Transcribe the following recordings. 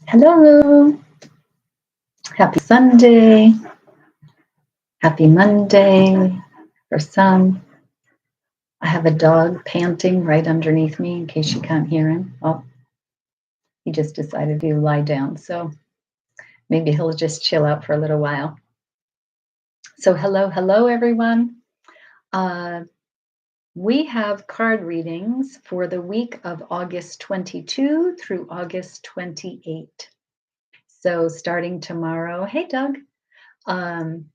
Hello, happy Sunday, happy Monday for some. I have a dog panting right underneath me in case you can't hear him. Oh, he just decided to lie down, so maybe he'll just chill out for a little while. So, hello, everyone. Uh, we have card readings for the week of August 22 through August 28. So, starting tomorrow, hey, Doug. Um,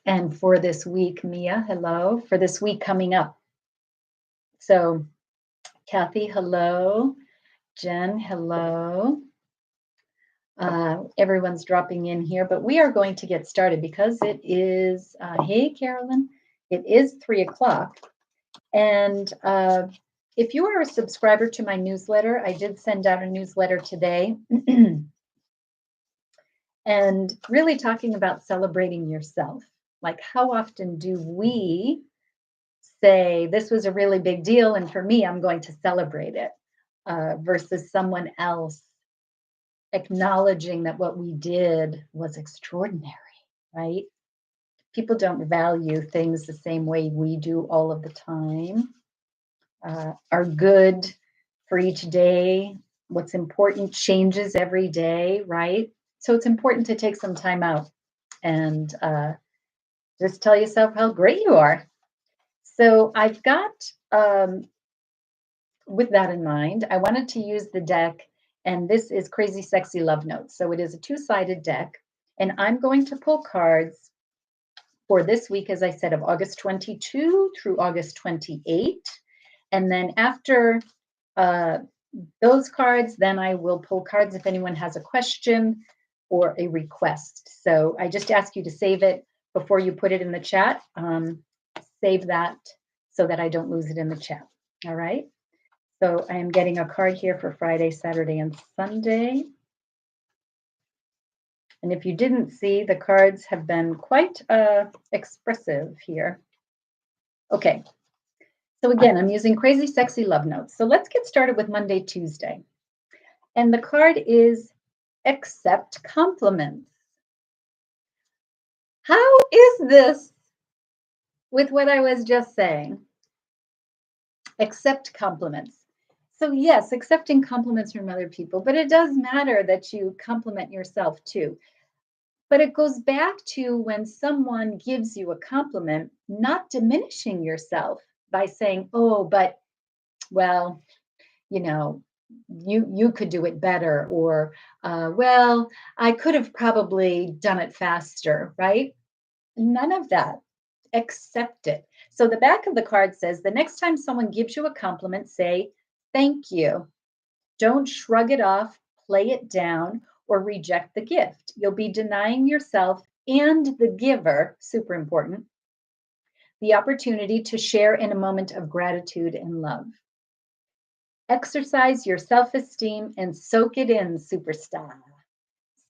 and for this week, Mia, hello, for this week coming up. So, Kathy, hello. Jen, hello. Everyone's dropping in here, but we are going to get started because it is, hey, Carolyn, it is 3 o'clock. And if you are a subscriber to my newsletter, I did send out a newsletter today and really talking about celebrating yourself. Like, how often do we say, this was a really big deal, and for me, I'm going to celebrate it, versus someone else acknowledging that what we did was extraordinary, right? People don't value things the same way we do all of the time. Are good for each day. What's important changes every day, right? So it's important to take some time out and just tell yourself how great you are. So I've got, with that in mind, I wanted to use the deck, and this is Crazy Sexy Love Notes. So it is a two-sided deck, and I'm going to pull cards for this week, as I said, of August 22 through August 28. And then after those cards, then I will pull cards if anyone has a question or a request. So I just ask you to save it before you put it in the chat. Save that so that I don't lose it in the chat. All right. So I am getting a card here for Friday, Saturday, and Sunday. And if you didn't see, the cards have been quite expressive here. Okay. So again, I'm using Crazy Sexy Love Notes. So let's get started with Monday, Tuesday. And the card is Accept Compliments. How is this with what I was just saying? Accept compliments. So yes, accepting compliments from other people, but it does matter that you compliment yourself too. But it goes back to when someone gives you a compliment, not diminishing yourself by saying, oh, but well, you know, you could do it better, or well, I could have probably done it faster, right? None of that. Accept it. So the back of the card says the next time someone gives you a compliment, say thank you. Don't shrug it off, play it down, or reject the gift. You'll be denying yourself and the giver, super important, the opportunity to share in a moment of gratitude and love. Exercise your self-esteem and soak it in, superstar.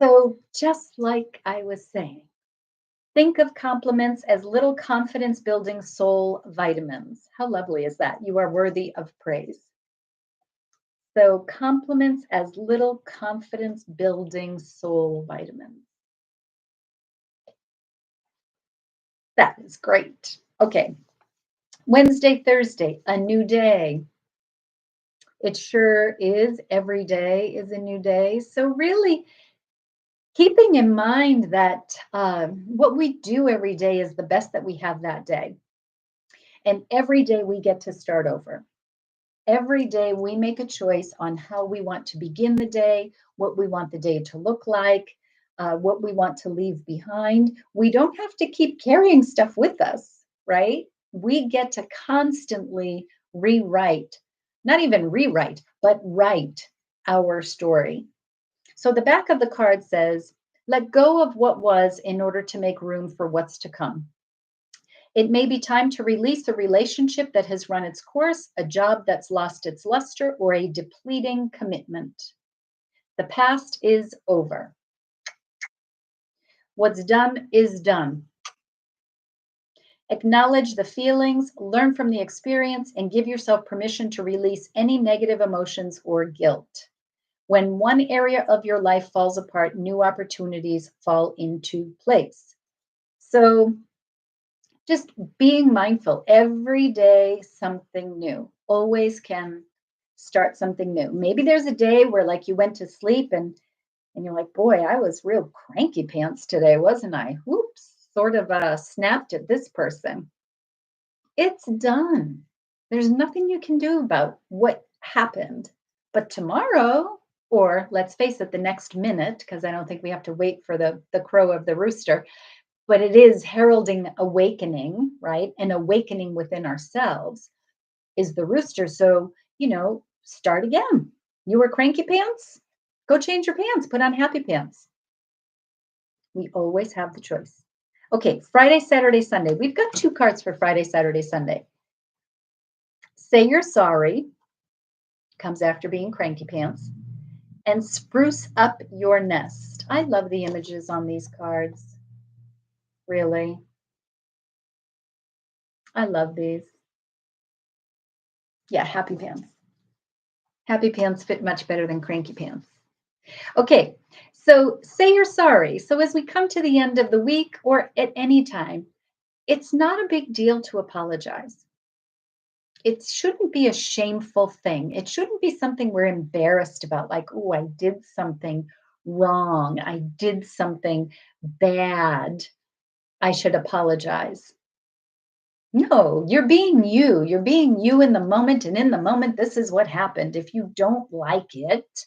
So just like I was saying, think of compliments as little confidence building soul vitamins. How lovely is that? You are worthy of praise. So, compliments as little confidence building soul vitamins. That is great. Okay. Wednesday, Thursday, a new day. It sure is. Every day is a new day. So, really, keeping in mind that what we do every day is the best that we have that day. And every day we get to start over. Every day we make a choice on how we want to begin the day, what we want the day to look like, what we want to leave behind. We don't have to keep carrying stuff with us, right? We get to constantly rewrite, not even rewrite, but write our story. So the back of the card says, let go of what was in order to make room for what's to come. It may be time to release a relationship that has run its course, a job that's lost its luster, or a depleting commitment. The past is over. What's done is done. Acknowledge the feelings, learn from the experience, and give yourself permission to release any negative emotions or guilt. When one area of your life falls apart, new opportunities fall into place. So just being mindful every day, something new. Always can start something new. Maybe there's a day where like you went to sleep and you're like, boy, I was real cranky pants today, wasn't I? Whoops, sort of snapped at this person. It's done. There's nothing you can do about what happened. But tomorrow, or let's face it, the next minute, because I don't think we have to wait for the crow of the rooster, but it is heralding awakening, right? An awakening within ourselves is the rooster. So, start again. You were cranky pants? Go change your pants, put on happy pants. We always have the choice. Okay, Friday, Saturday, Sunday. We've got two cards for Friday, Saturday, Sunday. Say you're sorry, comes after being cranky pants, and spruce up your nest. I love the images on these cards. Really. I love these. Yeah, happy pants. Happy pants fit much better than cranky pants. Okay, so say you're sorry. So as we come to the end of the week or at any time, it's not a big deal to apologize. It shouldn't be a shameful thing. It shouldn't be something we're embarrassed about, like, oh, I did something wrong. I did something bad. I should apologize. No, you're being you. You're being you in the moment. And in the moment, this is what happened. If you don't like it,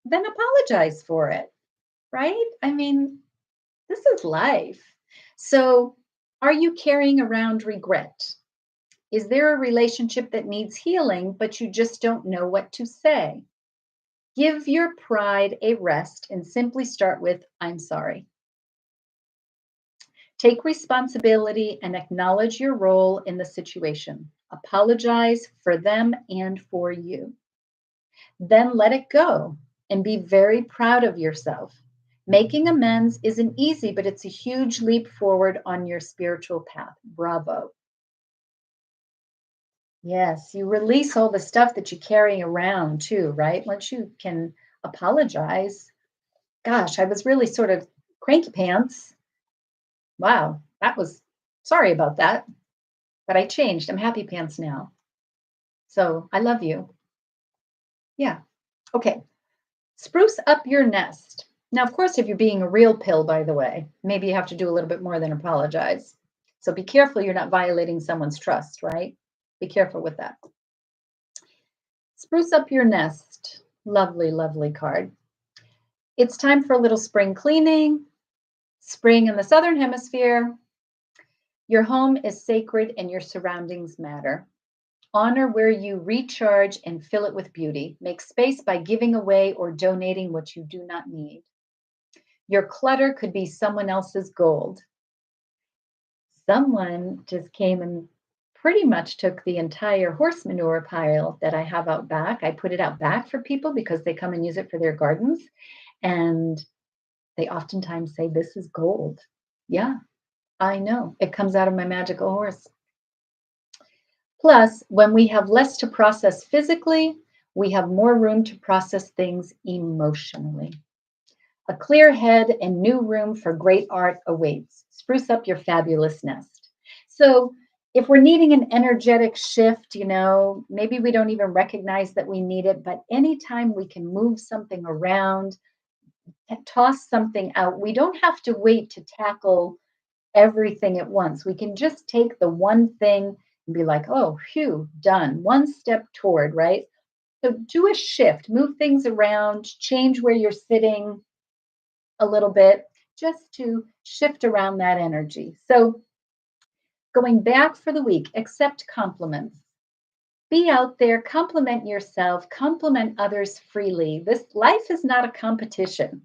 then apologize for it, right? I mean, this is life. So, are you carrying around regret? Is there a relationship that needs healing, but you just don't know what to say? Give your pride a rest and simply start with, I'm sorry. Take responsibility and acknowledge your role in the situation. Apologize for them and for you. Then let it go and be very proud of yourself. Making amends isn't easy, but it's a huge leap forward on your spiritual path. Bravo. Yes, you release all the stuff that you carry around too, right? Once you can apologize. Gosh, I was really sort of cranky pants. Wow, that was sorry about that, but I changed. I'm happy pants now. So I love you. Yeah. Okay. Spruce up your nest. Now, of course, if you're being a real pill, by the way, maybe you have to do a little bit more than apologize. So be careful you're not violating someone's trust, right? Be careful with that. Spruce up your nest. Lovely, lovely card. It's time for a little spring cleaning. Spring in the Southern Hemisphere. Your home is sacred and your surroundings matter. Honor where you recharge and fill it with beauty. Make space by giving away or donating what you do not need. Your clutter could be someone else's gold. Someone just came and pretty much took the entire horse manure pile that I have out back. I put it out back for people because they come and use it for their gardens. And they oftentimes say, this is gold. Yeah, I know. It comes out of my magical horse. Plus, when we have less to process physically, we have more room to process things emotionally. A clear head and new room for great art awaits. Spruce up your fabulous nest. So, if we're needing an energetic shift, maybe we don't even recognize that we need it, but anytime we can move something around, toss something out, we don't have to wait to tackle everything at once. We can just take the one thing and be like, oh, phew, done. One step toward, right? So do a shift, move things around, change where you're sitting a little bit, just to shift around that energy. So going back for the week, accept compliments. Be out there, compliment yourself, compliment others freely. This life is not a competition,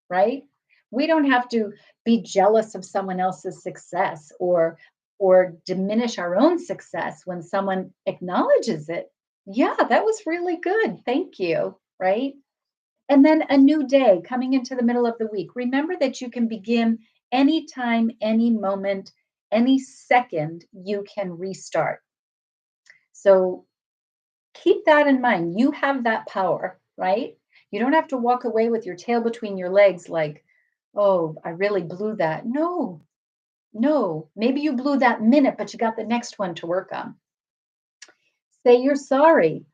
right? We don't have to be jealous of someone else's success or diminish our own success when someone acknowledges it. Yeah, that was really good. Thank you, right? And then a new day coming into the middle of the week. Remember that you can begin anytime, any moment, any second you can restart. So keep that in mind. You have that power, right? You don't have to walk away with your tail between your legs like, oh, I really blew that. No, no. Maybe you blew that minute, but you got the next one to work on. Say you're sorry.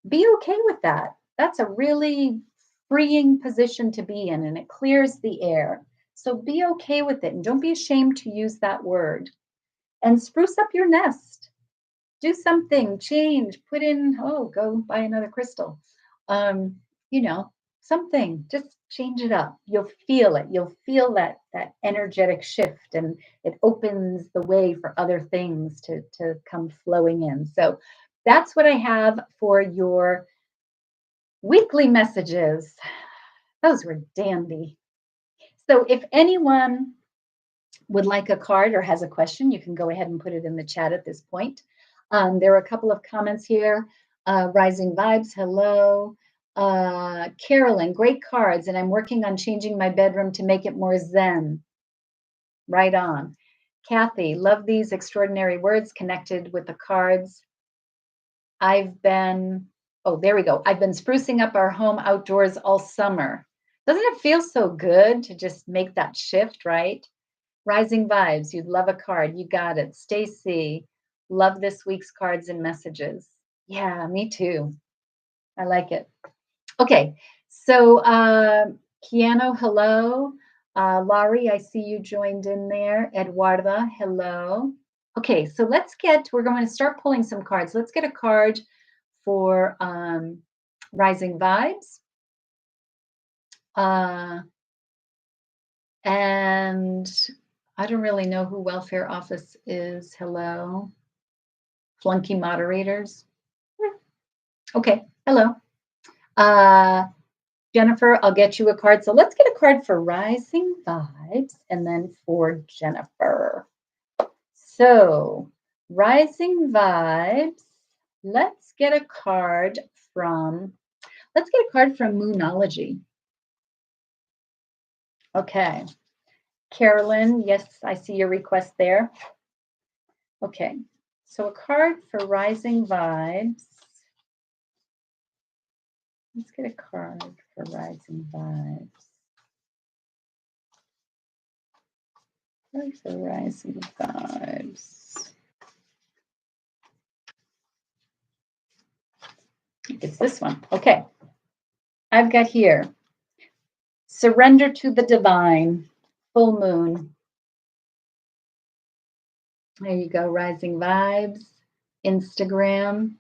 Be okay with that. That's a really freeing position to be in, and it clears the air. So be okay with it and don't be ashamed to use that word. And spruce up your nest. Do something, change, put in, oh, go buy another crystal. Um, you know, something, just change it up. You'll feel it. You'll feel that energetic shift, and it opens the way for other things to come flowing in. So that's what I have for your weekly messages. Those were dandy. So if anyone would like a card or has a question, you can go ahead and put it in the chat at this point. There are a couple of comments here. Rising Vibes, hello. Carolyn, great cards, and I'm working on changing my bedroom to make it more zen. Right on. Kathy, love these extraordinary words connected with the cards. I've been, oh, there we go. I've been sprucing up our home outdoors all summer. Doesn't it feel so good to just make that shift, right? Rising Vibes, you'd love a card. You got it. Stacy, love this week's cards and messages. Yeah, me too. I like it. Okay, so Keanu, hello. Laurie, I see you joined in there. Eduardo, hello. Okay, so we're going to start pulling some cards. Let's get a card for Rising Vibes. And I don't really know who Welfare Office is. Hello. Flunky moderators. Okay, hello. Jennifer, I'll get you a card. So let's get a card for Rising Vibes and then for Jennifer. So, Rising Vibes, let's get a card from Moonology. Okay. Carolyn, yes, I see your request there. Okay. So a card for Rising Vibes. Let's get a card for Rising Vibes. Card for Rising Vibes. It's this one. Okay. I've got here Surrender to the Divine, Full Moon. There you go, Rising Vibes, Instagram.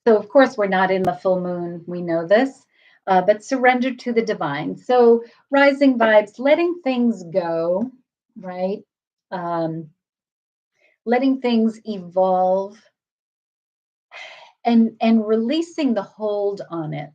So, of course, we're not in the full moon. We know this, but surrender to the divine. So, Rising Vibes, letting things go, right? Letting things evolve and releasing the hold on it.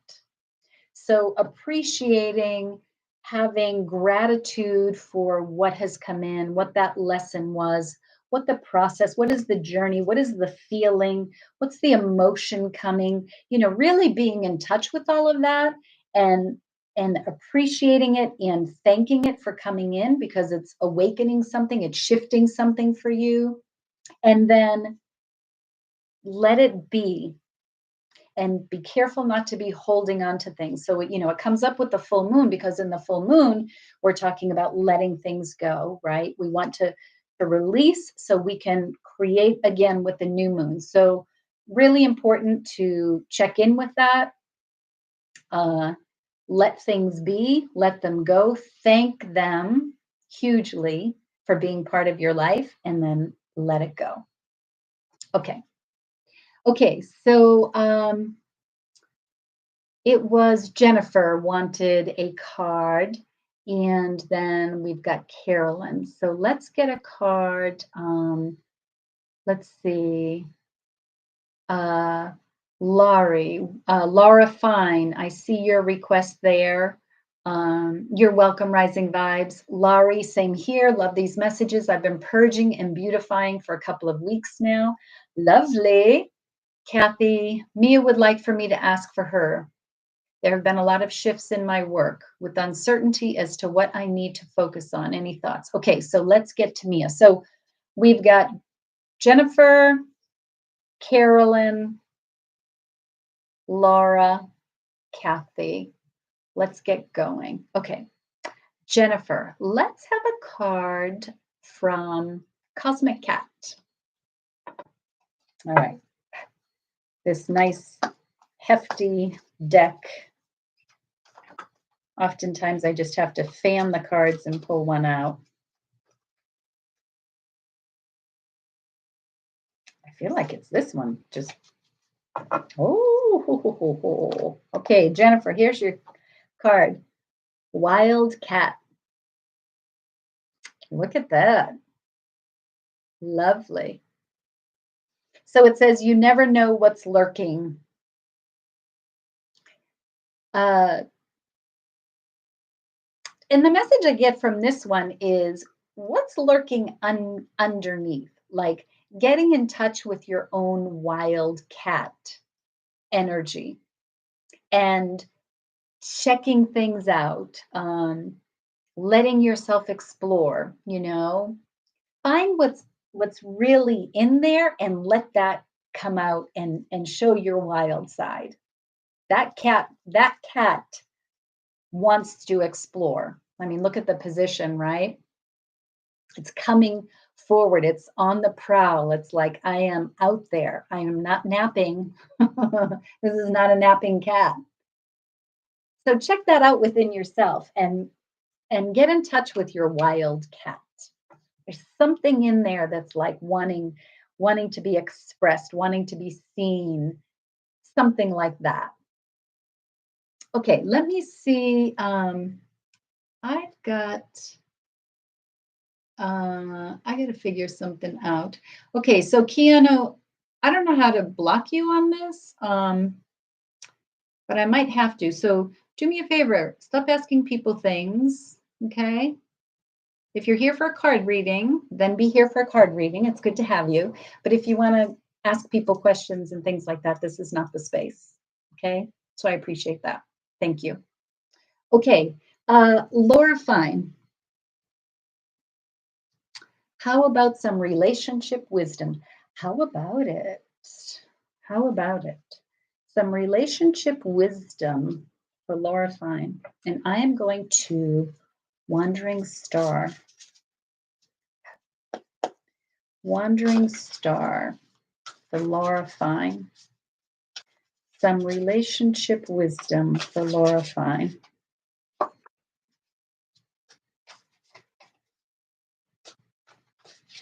So, appreciating, having gratitude for what has come in, what that lesson was, what the process, what is the journey, what is the feeling, what's the emotion coming, really being in touch with all of that and appreciating it and thanking it for coming in because it's awakening something, it's shifting something for you. And then let it be and be careful not to be holding on to things. So, it comes up with the full moon because in the full moon, we're talking about letting things go, right? We want to release so we can create again with the new moon. So, really important to check in with that. Let things be, let them go, thank them hugely for being part of your life, and then let it go. Okay. Okay, so it was Jennifer wanted a card, and then we've got Carolyn. So let's get a card. Let's see. Laurie, Laura Fine, I see your request there. You're welcome, Rising Vibes. Laurie, same here. Love these messages. I've been purging and beautifying for a couple of weeks now. Lovely. Kathy, Mia would like for me to ask for her. There have been a lot of shifts in my work with uncertainty as to what I need to focus on. Any thoughts? Okay, so let's get to Mia. So we've got Jennifer, Carolyn, Laura, Kathy. Let's get going. Okay, Jennifer, let's have a card from Cosmic Cat. All right, this nice hefty deck. Oftentimes I just have to fan the cards and pull one out. I feel like it's this one. Just, oh, okay, Jennifer, here's your card. Wild Cat. Look at that. Lovely. So it says, you never know what's lurking. And the message I get from this one is what's lurking underneath, like getting in touch with your own wild cat energy and checking things out, letting yourself explore, find what's really in there and let that come out and show your wild side. That cat wants to explore. I mean, look at the position, right? It's coming forward. It's on the prowl. It's like, I am out there. I am not napping. This is not a napping cat. So check that out within yourself and get in touch with your wild cat. There's something in there that's like wanting to be expressed, wanting to be seen, something like that. Okay, let me see. I've got I got to figure something out. Okay, so Keanu, I don't know how to block you on this, but I might have to. So do me a favor, stop asking people things, okay? If you're here for a card reading, then be here for a card reading. It's good to have you. But if you want to ask people questions and things like that, this is not the space, okay? So I appreciate that. Thank you. Okay, Laura Fine. How about some relationship wisdom? How about it? How about it? Some relationship wisdom for Laura Fine. And I am going to Wandering Star. Wandering Star for Laura Fine. Some relationship wisdom for Laura Fine.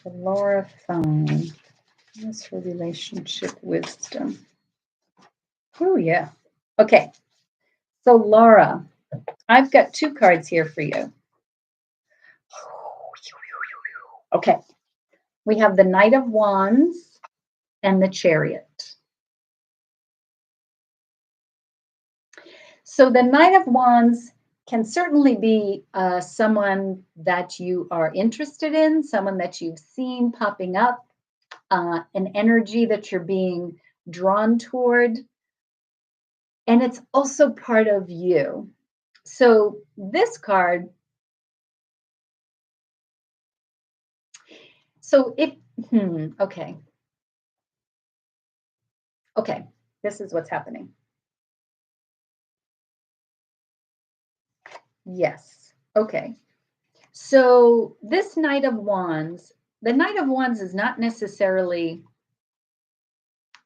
For Laura Fine. What's her relationship wisdom? Oh, yeah. Okay. So, Laura, I've got two cards here for you. Okay. We have the Knight of Wands and the Chariot. So, the Knight of Wands can certainly be someone that you are interested in, someone that you've seen popping up, an energy that you're being drawn toward. And it's also part of you. So this card, so if, okay. Okay, this is what's happening. Yes, okay. So this Knight of Wands, the Knight of Wands is not necessarily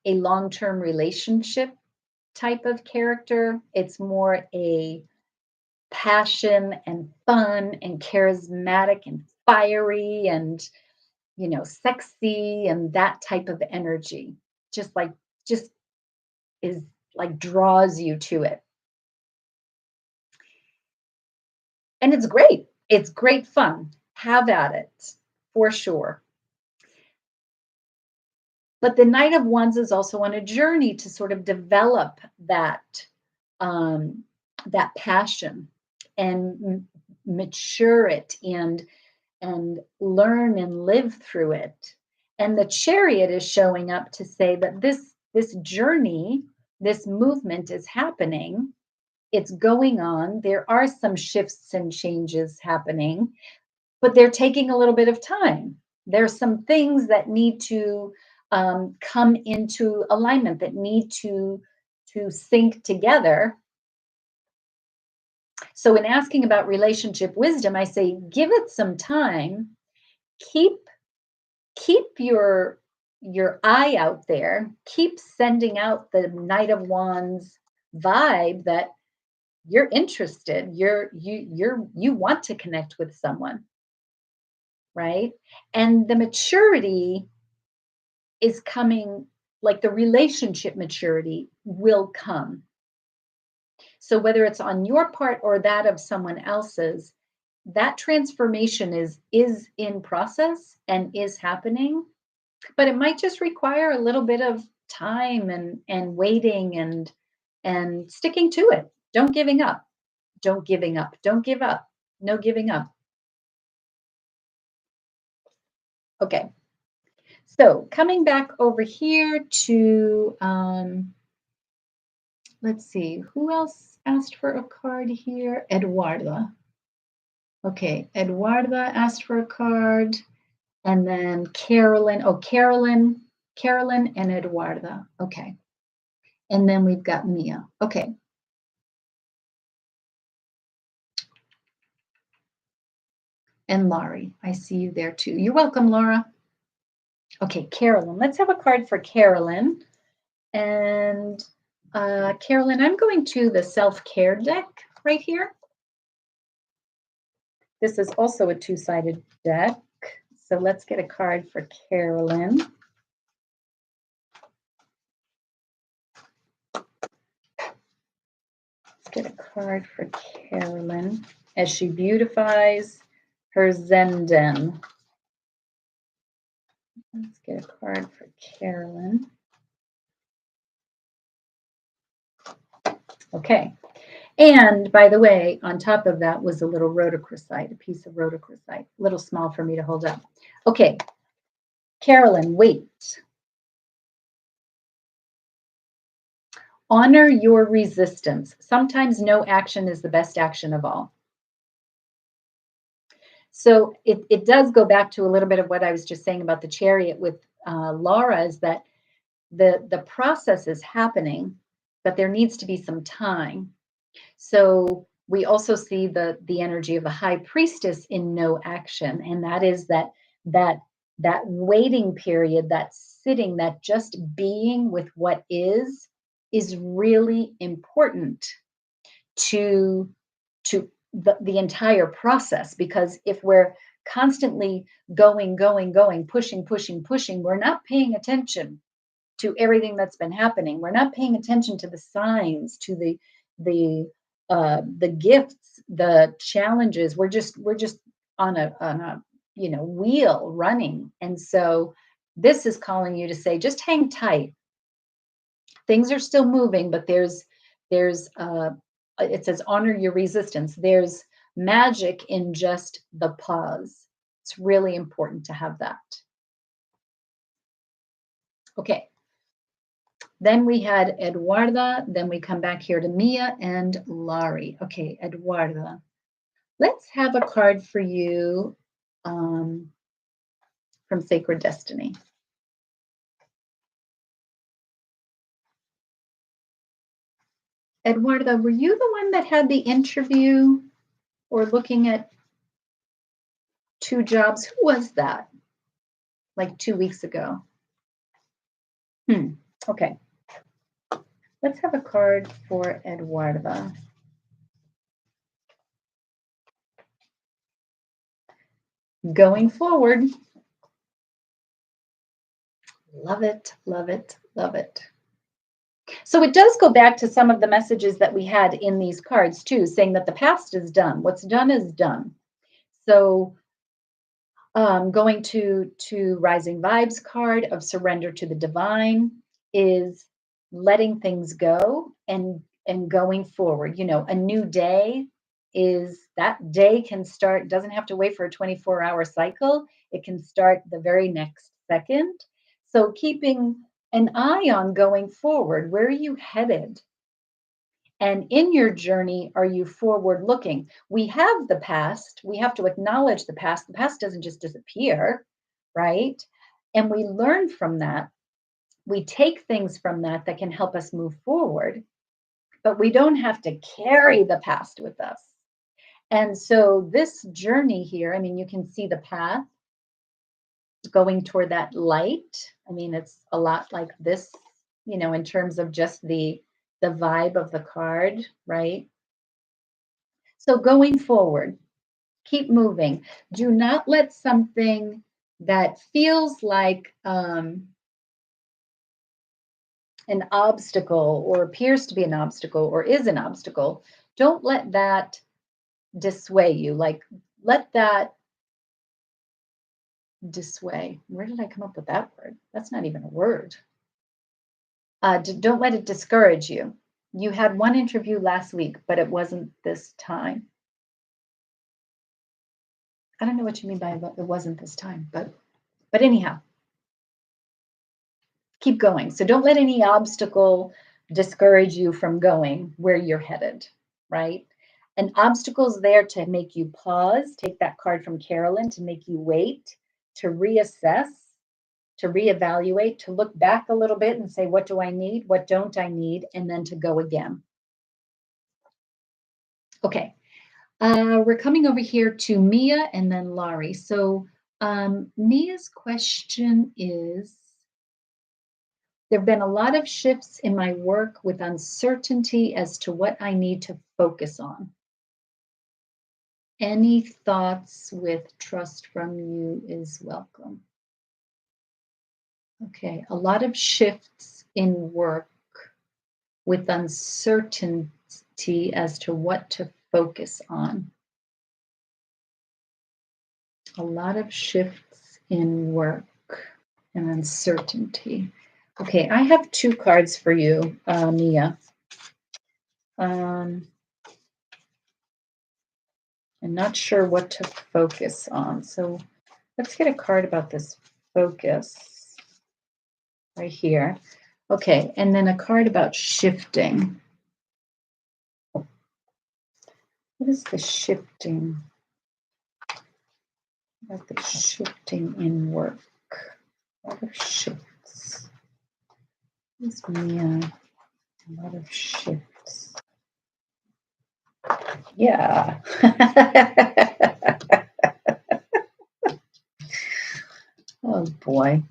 a long-term relationship type of character. It's more a passion and fun and charismatic and fiery and sexy and that type of energy. Just is like draws you to it. And it's great. It's great fun. Have at it for sure. But the Knight of Wands is also on a journey to sort of develop that passion and mature it and learn and live through it. And the Chariot is showing up to say that this journey, this movement is happening. It's going on. There are some shifts and changes happening, but they're taking a little bit of time. There's some things that need to come into alignment, that need to sync together. So in asking about relationship wisdom, I say give it some time. Keep keep your eye out there. Keep sending out the Knight of Wands vibe that you're interested. You want to connect with someone, right? And the maturity is coming, like the relationship maturity will come. So whether it's on your part or that of someone else's, that transformation is in process and is happening, but it might just require a little bit of time and waiting and sticking to it. Don't giving up. Don't giving up. Don't give up. No giving up. Okay. So coming back over here to let's see, who else asked for a card here? Eduardo. Okay, Eduardo asked for a card. And then Carolyn. Oh, Carolyn and Eduardo. Okay. And then we've got Mia. Okay. And Laurie. I see you there too. You're welcome, Laura. Okay, Carolyn. Let's have a card for Carolyn. And Carolyn, I'm going to the self-care deck right here. This is also a two-sided deck. So let's get a card for Carolyn. Let's get a card for Carolyn as she beautifies her Zen den. Let's get a card for Carolyn. Okay. And by the way, on top of that was a little rhodochrosite, a piece of rhodochrosite, a little small for me to hold up. Okay. Carolyn, wait. Honor your resistance. Sometimes no action is the best action of all. So it does go back to a little bit of what I was just saying about the chariot with Laura, is that the process is happening, but there needs to be some time. So we also see the energy of the high priestess in no action, and that is that waiting period, that sitting, that just being with what is really important to the entire process. Because if we're constantly going, pushing, we're not paying attention to everything that's been happening. We're not paying attention to the signs, to the gifts, the challenges. We're just on a wheel running. And so this is calling you to say, just hang tight. Things are still moving, but there's it says honor your resistance. There's magic in just the pause. It's really important to have that. Okay. Then we had Eduarda. Then we come back here to Mia and Laurie. Okay, Eduarda. Let's have a card for you from Sacred Destiny. Eduarda, were you the one that had the interview or looking at 2 jobs? Who was that? Like 2 weeks ago. Okay. Let's have a card for Eduarda. Going forward. Love it, love it, love it. So it does go back to some of the messages that we had in these cards too, saying that the past is done. What's done is done. So going to Rising Vibes card of surrender to the divine is letting things go and going forward. A new day is, that day can start, doesn't have to wait for a 24-hour cycle. It can start the very next second. So keeping an eye on going forward. Where are you headed? And in your journey, are you forward looking? We have the past. We have to acknowledge the past. The past doesn't just disappear, right? And we learn from that. We take things from that can help us move forward, but we don't have to carry the past with us. And so this journey here, I mean, you can see the path going toward that light. I mean, it's a lot like this, in terms of just the vibe of the card, right? So going forward, keep moving. Do not let something that feels like an obstacle or appears to be an obstacle or is an obstacle, don't let that dissuade you. Like, let that dissuade. Where did I come up with that word? That's not even a word. Don't let it discourage you. You had one interview last week, but it wasn't this time. I don't know what you mean by it wasn't this time, but anyhow, keep going. So don't let any obstacle discourage you from going where you're headed, right? An obstacle's there to make you pause. Take that card from Carolyn, to make you wait, to reassess, to reevaluate, to look back a little bit and say, what do I need? What don't I need? And then to go again. Okay. We're coming over here to Mia and then Laurie. So Mia's question is, there have been a lot of shifts in my work with uncertainty as to what I need to focus on. Any thoughts with trust from you is welcome. Okay, a lot of shifts in work with uncertainty as to what to focus on. A lot of shifts in work and uncertainty. Okay, I have two cards for you, Mia. I'm not sure what to focus on. So let's get a card about this focus right here. Okay, and then a card about shifting. What is the shifting? About the shifting in work. A lot of shifts. This Mia. A lot of shifts. Yeah. Oh boy.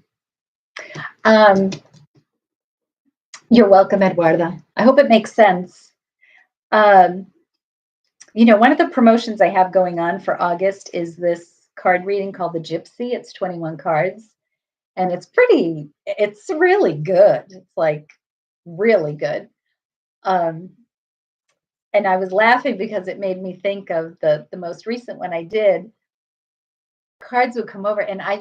You're welcome, Eduardo. I hope it makes sense. One of the promotions I have going on for August is this card reading called The Gypsy. It's 21 cards, and it's really good. It's like really good. And I was laughing because it made me think of the most recent one I did. Cards would come over, and I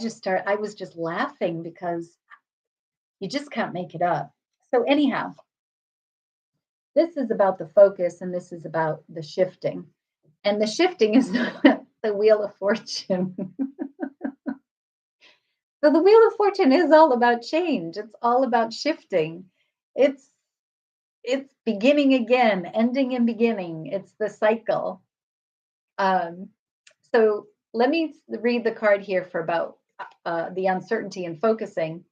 was just laughing because you just can't make it up. So anyhow, this is about the focus, and this is about the shifting. And the shifting is the Wheel of Fortune. So the Wheel of Fortune is all about change. It's all about shifting. It's beginning again, ending and beginning. It's the cycle. So let me read the card here for about the uncertainty and focusing.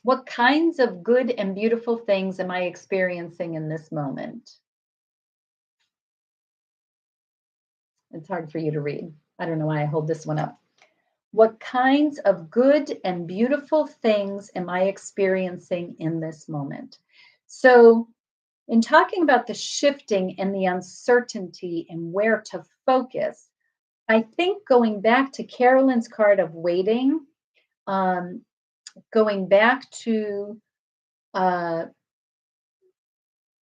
What kinds of good and beautiful things am I experiencing in this moment? It's hard for you to read. I don't know why I hold this one up. What kinds of good and beautiful things am I experiencing in this moment? So, in talking about the shifting and the uncertainty and where to focus, I think going back to Carolyn's card of waiting, going back to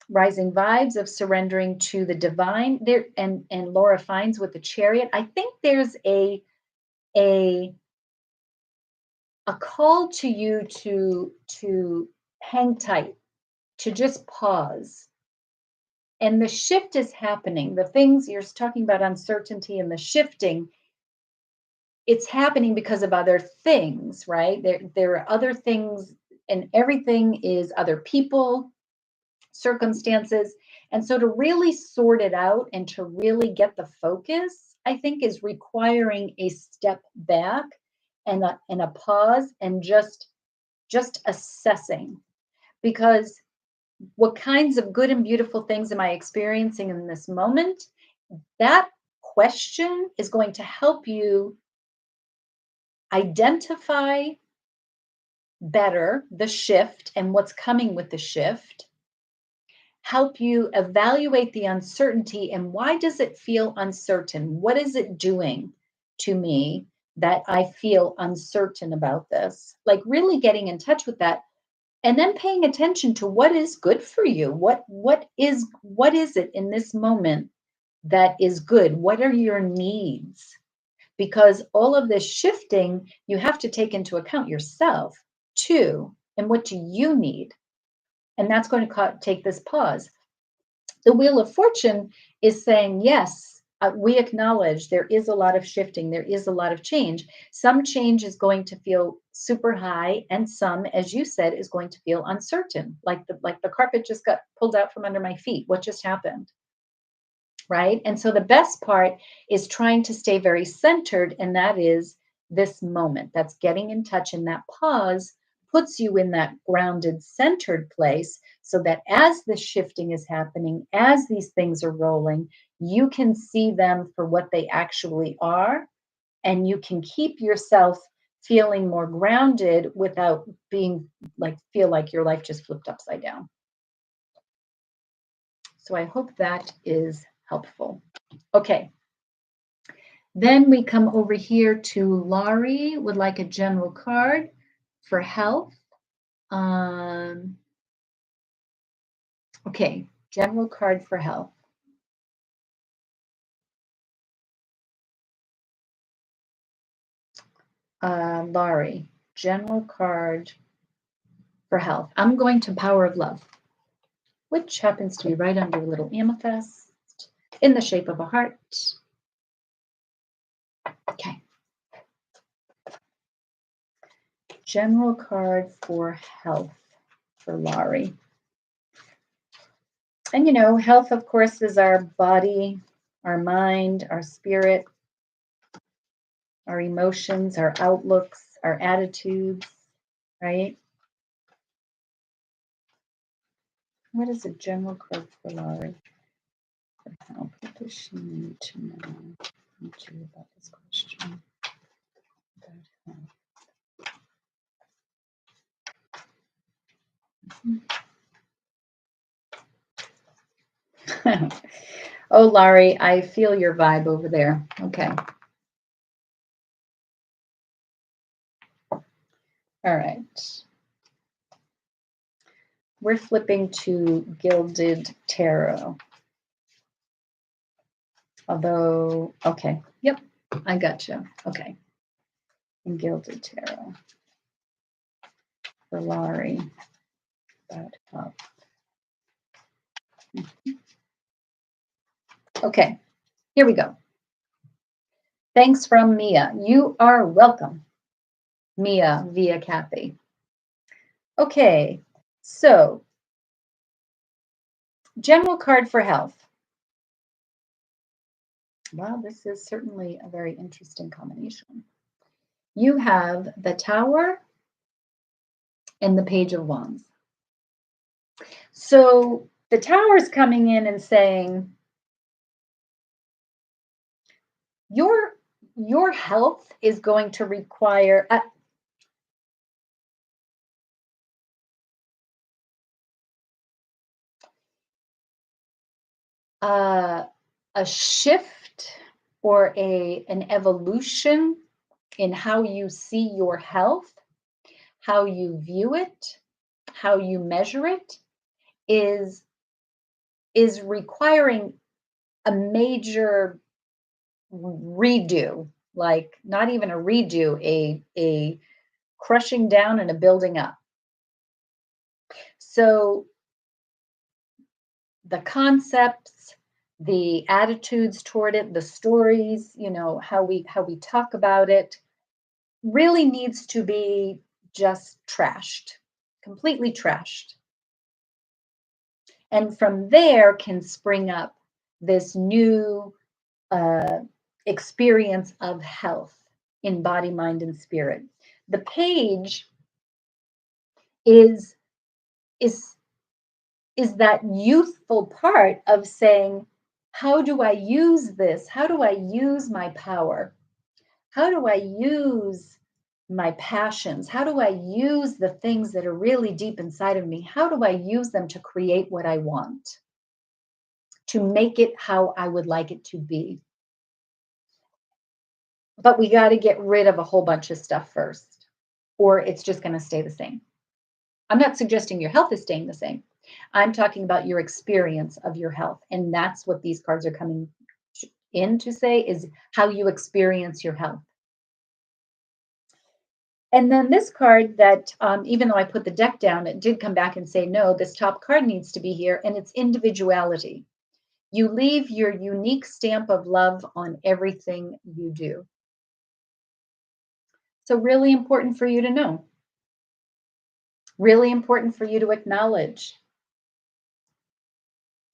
rising vibes of surrendering to the divine there, and Laura finds with the Chariot, I think there's a call to you to hang tight, to just pause. And the shift is happening. The things you're talking about, uncertainty and the shifting, it's happening because of other things, right? There are other things, and everything is other people, circumstances. And so to really sort it out and to really get the focus, I think, is requiring a step back and a pause and just assessing. Because what kinds of good and beautiful things am I experiencing in this moment? That question is going to help you identify better the shift and what's coming with the shift, help you evaluate the uncertainty and why does it feel uncertain? What is it doing to me that I feel uncertain about this? Like really getting in touch with that and then paying attention to what is good for you. What is it in this moment that is good? What are your needs? Because all of this shifting, you have to take into account yourself too. And what do you need? And that's going to take this pause. The Wheel of Fortune is saying, yes, we acknowledge there is a lot of shifting, there is a lot of change. Some change is going to feel super high, and some, as you said, is going to feel uncertain, like the carpet just got pulled out from under my feet. What just happened? Right? And so the best part is trying to stay very centered, and that is this moment. That's getting in touch, and that pause puts you in that grounded, centered place so that as the shifting is happening, as these things are rolling, you can see them for what they actually are, and you can keep yourself feeling more grounded without being like, feel like your life just flipped upside down. So I hope that is helpful. Okay. Then we come over here to Laurie, would like a general card for health. Okay, general card for health. Laurie, general card for health. I'm going to Power of Love, which happens to be right under a little amethyst in the shape of a heart. Okay. General card for health for Laurie. And health, of course, is our body, our mind, our spirit, our emotions, our outlooks, our attitudes, right? What is a general card for Laurie for health? What does she need to know about this question? About health. Oh, Laurie, I feel your vibe over there. Okay. All right. We're flipping to Gilded Tarot. Although, okay. Yep, I gotcha. Okay. And Gilded Tarot for Laurie about health. Okay, here we go. Thanks from Mia. You are welcome. Mia via Kathy. Okay, so general card for health. Well, this is certainly a very interesting combination. You have the Tower and the Page of Wands. So the Tower is coming in and saying, your health is going to require a shift or an evolution in how you see your health, how you view it, how you measure it is requiring a major redo, like not even a redo, a crushing down and a building up. So the concepts, the attitudes toward it, the stories, how we talk about it really needs to be just trashed, completely trashed. And from there can spring up this new experience of health in body, mind, and spirit. The page is that youthful part of saying, How do I use this? How do I use my power? How do I use my passions? How do I use the things that are really deep inside of me? How do I use them to create what I want, to make it how I would like it to be? But we got to get rid of a whole bunch of stuff first, or it's just going to stay the same. I'm not suggesting your health is staying the same. I'm talking about your experience of your health. And that's what these cards are coming in to say, is how you experience your health. And then this card that, even though I put the deck down, it did come back and say, no, this top card needs to be here, and it's individuality. You leave your unique stamp of love on everything you do. So, really important for you to know. Really important for you to acknowledge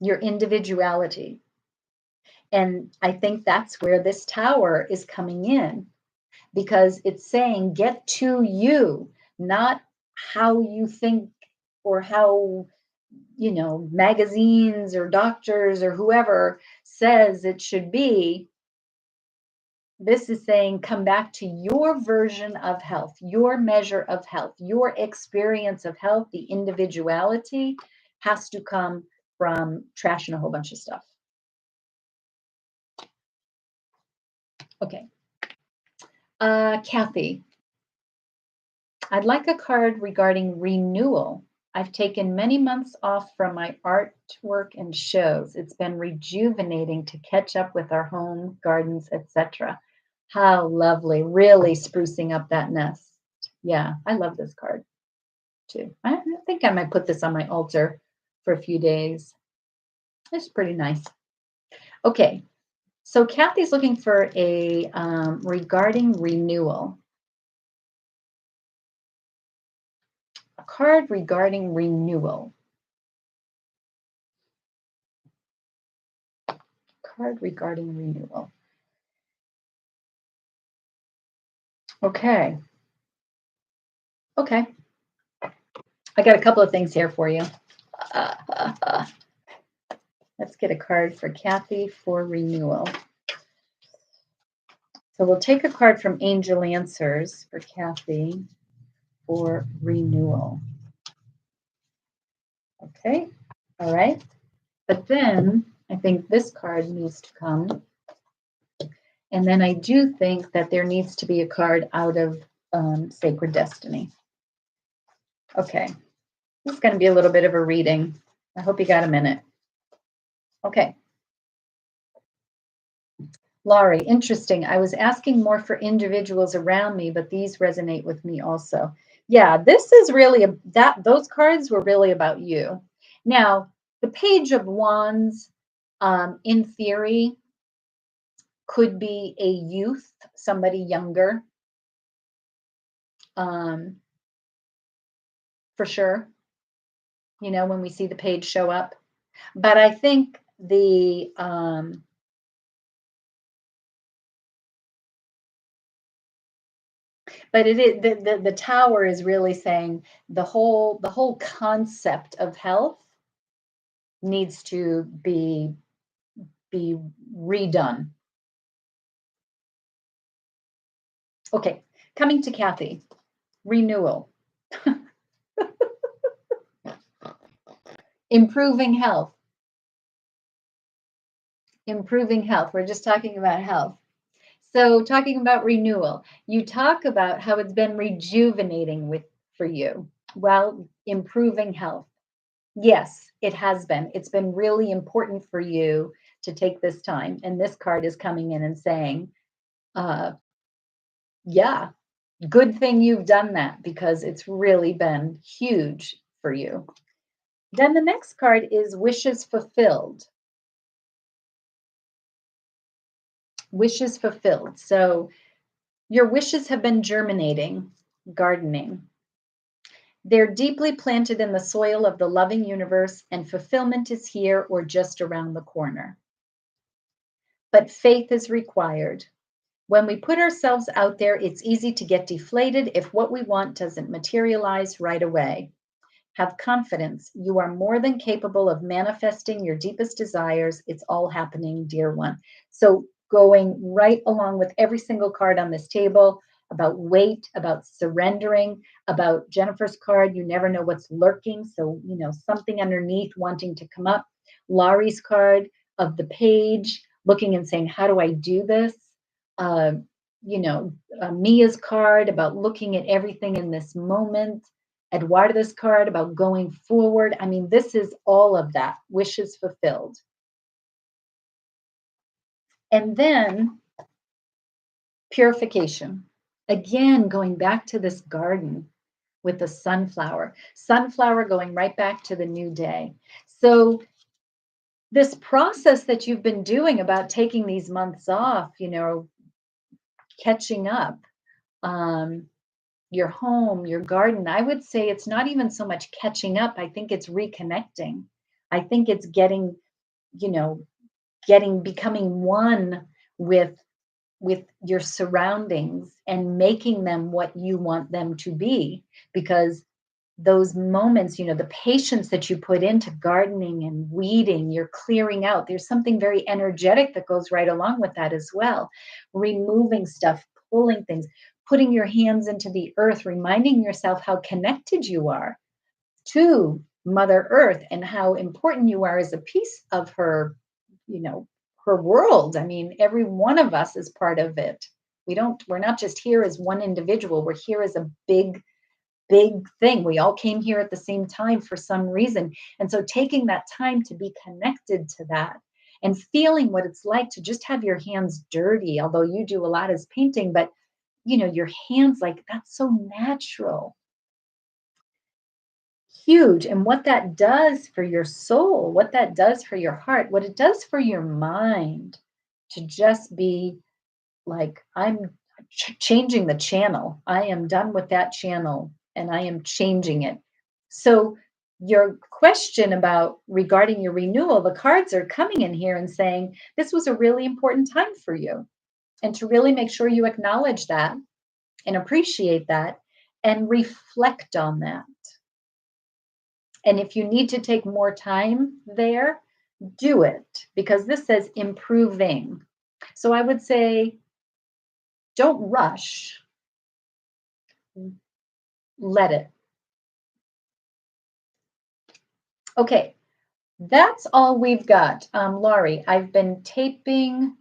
your individuality. And I think that's where this tower is coming in, because it's saying get to you, not how you think or how, magazines or doctors or whoever says it should be. This is saying come back to your version of health, your measure of health, your experience of health. The individuality has to come from trashing a whole bunch of stuff. Okay. Kathy, I'd like a card regarding renewal. I've taken many months off from my artwork and shows. It's been rejuvenating to catch up with our home, gardens, etc. How lovely. Really sprucing up that nest. Yeah, I love this card too. I think I might put this on my altar for a few days. It's pretty nice. Okay, so Kathy's looking for a regarding renewal. A card regarding renewal. Card regarding renewal. Okay. Okay. I got a couple of things here for you. Let's get a card for Kathy for renewal. So we'll take a card from Angel Answers for Kathy for renewal. Okay. All right. But then I think this card needs to come. And then I do think that there needs to be a card out of Sacred Destiny. Okay. This is going to be a little bit of a reading. I hope you got a minute. Okay. Laurie, interesting. I was asking more for individuals around me, but these resonate with me also. Yeah, this is really those cards were really about you. Now, the Page of Wands, in theory, could be a youth, somebody younger, for sure. When we see the page show up. But I think but it is the tower is really saying the whole concept of health needs to be redone. Okay, coming to Kathy, renewal. Improving health. Improving health. We're just talking about health. So talking about renewal, you talk about how it's been rejuvenating for you. Well, improving health. Yes, it has been. It's been really important for you to take this time. And this card is coming in and saying, yeah, good thing you've done that, because it's really been huge for you. Then the next card is wishes fulfilled. Wishes fulfilled. So your wishes have been germinating, gardening. They're deeply planted in the soil of the loving universe, and fulfillment is here or just around the corner. But faith is required. When we put ourselves out there, it's easy to get deflated if what we want doesn't materialize right away. Have confidence. You are more than capable of manifesting your deepest desires. It's all happening, dear one. So, going right along with every single card on this table about weight, about surrendering, about Jennifer's card, you never know what's lurking. So, something underneath wanting to come up. Laurie's card of the page, looking and saying, how do I do this? Uh, Mia's card about looking at everything in this moment. Eduardo's card about going forward. I mean, this is all of that, wishes fulfilled. And then purification. Again, going back to this garden with the sunflower going right back to the new day. So this process that you've been doing about taking these months off, catching up, your home, your garden, I would say it's not even so much catching up. I think it's reconnecting. I think it's you know, becoming one with your surroundings and making them what you want them to be, because those moments, the patience that you put into gardening and weeding, you're clearing out. There's something very energetic that goes right along with that as well. Removing stuff, pulling things, putting your hands into the earth, reminding yourself how connected you are to Mother Earth and how important you are as a piece of her world. I mean, every one of us is part of it. We're not just here as one individual. We're here as a big thing. We all came here at the same time for some reason. And so taking that time to be connected to that and feeling what it's like to just have your hands dirty, although you do a lot as painting, but your hands, like, that's so natural. Huge. And what that does for your soul, what that does for your heart, what it does for your mind, to just be like, I'm changing the channel. I am done with that channel and I am changing it. So your question about regarding your renewal, the cards are coming in here and saying this was a really important time for you, and to really make sure you acknowledge that and appreciate that and reflect on that. And if you need to take more time there, do it, because this says improving. So I would say, don't rush. Let it. Okay, that's all we've got. Laurie, I've been taping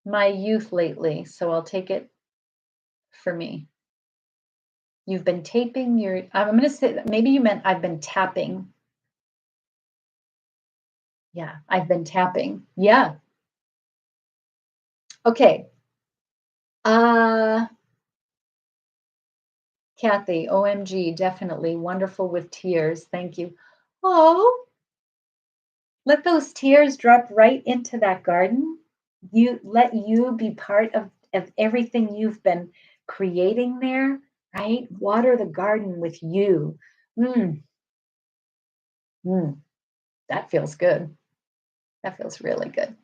my youth lately, so I'll take it for me. You've been taping your, I'm going to say, maybe you meant I've been tapping. Yeah, I've been tapping. Yeah. Okay. Kathy, OMG, definitely wonderful with tears. Thank you. Oh, let those tears drop right into that garden. Let you be part of everything you've been creating there, right? Water the garden with you. Mm, that feels good. That feels really good.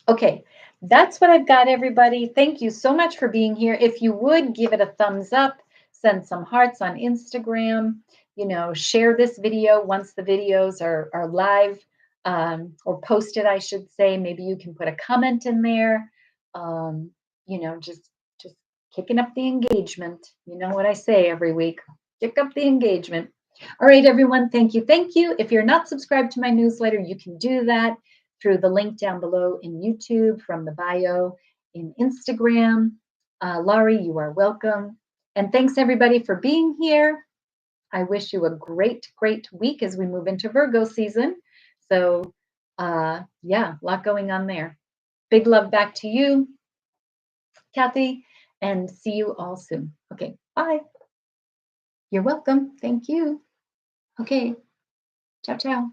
Okay, that's what I've got, everybody. Thank you so much for being here. If you would give it a thumbs up, send some hearts on Instagram, share this video once the videos are live, or posted, I should say. Maybe you can put a comment in there. Just kicking up the engagement. You know what I say every week, kick up the engagement. All right, everyone, thank you. Thank you. If you're not subscribed to my newsletter, you can do that through the link down below in YouTube, from the bio in Instagram. Laurie, you are welcome. And thanks, everybody, for being here. I wish you a great, great week as we move into Virgo season. So, yeah, a lot going on there. Big love back to you, Kathy, and see you all soon. Okay, bye. You're welcome. Thank you. Okay, ciao, ciao.